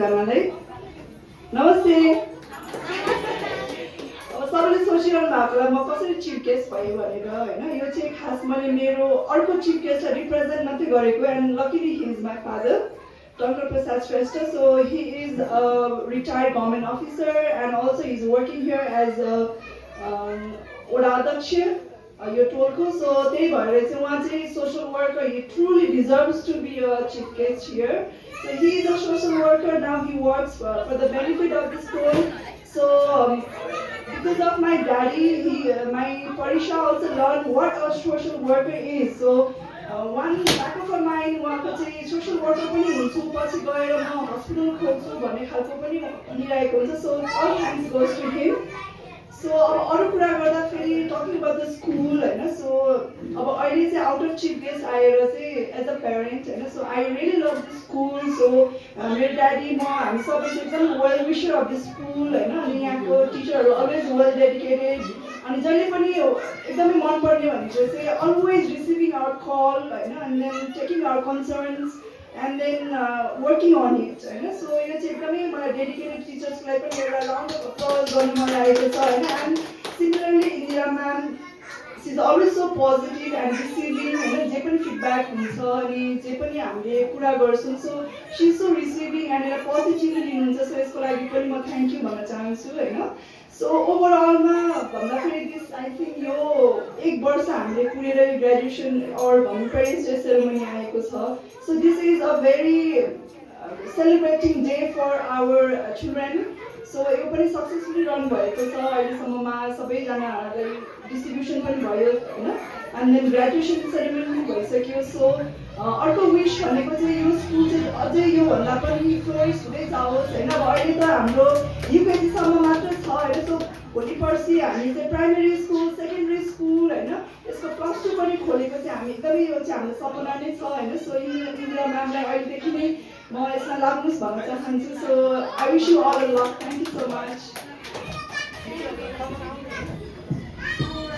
सबैजनालाई नमस्ते। अब सबैले सोचिरहनु भएको होला म कसरी चिफ गेस्ट भएँ भनेर होइन। यो चाहिँ खास मैले मेरो अर्को चिफ गेस्टलाई रिप्रेजेन्ट मात्रै गरेको and luckily he is my father Dr. Prasad Shrestha. So he is a retired government officer and also he's working here as a Odadaksha, your Tolko. So they were social worker. He truly deserves to be a chief guest here. So he is a social worker now. He works for the benefit of the school. So because of my daddy, my Parisha also learned what a social worker is. So one back of her mind उहाँको चाहिँ social worker पनि हुन्छु पछि गएर म hospital खोल्छु भन्ने खालको पनि भनिरहेको हुन्छ. So all thanks goes to him. So अब अरू कुरा गर्दाखेरि टकिङ अबाउट द स्कुल होइन. सो अब अहिले चाहिँ आउट अफ चिफ गेस्ट आएर चाहिँ एज अ प्यारेन्ट होइन. So I really love the school. So मेरो ड्याडी म हामी सबै चाहिँ एकदम वेल विसर अफ द स्कुल होइन. अनि यहाँको टिचरहरू अलवेज वेल डेडिकेटेड अनि जहिले पनि एकदमै मनपर्ने भनेको चाहिँ अलवेज रिसिभिङ आवर कल होइन and then taking our concerns and then working on it होइन. सो यो चाहिँ एकदमै मलाई डेडिकेटेड टिचर्सलाई पनि एउटा राउन्ड अफ अप्लज गर्नु मन लागेको छ होइन. And similarly Indira ma'am she is always so positive and receiving होइन. जे पनि फिडब्याक हुन्छ अनि जे पनि हामीले कुरा गर्छौँ so she is so receiving and एउटा पोजिटिभली लिनुहुन्छ. सो यसको लागि पनि म थ्याङ्क यू भन्न चाहन्छु होइन. सो ओभरअलमा भन्दाखेरि दिस आई थिङ्क यो एक वर्ष हामीले पुगेर यो ग्रेजुएसन अर भनौँ पेरेन्ट्स डे सेरेमनी आएको छ. So this is a very celebrating day for our children. So यो पनि सक्सेसफुली रन भएको छ अहिलेसम्ममा. सबैजनाहरूलाई डिस्ट्रिब्युसन पनि भयो होइन. एन्ड देन ग्रेजुएसन सेरेमनी पनि भइसक्यो. सो अर्को विस भनेको चाहिँ यो स्कुल चाहिँ अझै योभन्दा पनि फ्लोरिस हुँदै जाओस् होइन. अब अहिले त हाम्रो युकेजीसम्म मात्र छ होइन. सो भोलि पर्सि हामी चाहिँ प्राइमेरी स्कुल सेकेन्डरी स्कुल होइन यसको +2 पनि खोलेको चाहिँ हामी एकदमै यो चाहिँ हाम्रो सपना नै छ होइन. सो इन्दिरा म्यामलाई अहिलेदेखि नै म यसमा लाग्नुहोस् भन्न चाहन्छु. So I wish you all a luck. Thank you so much.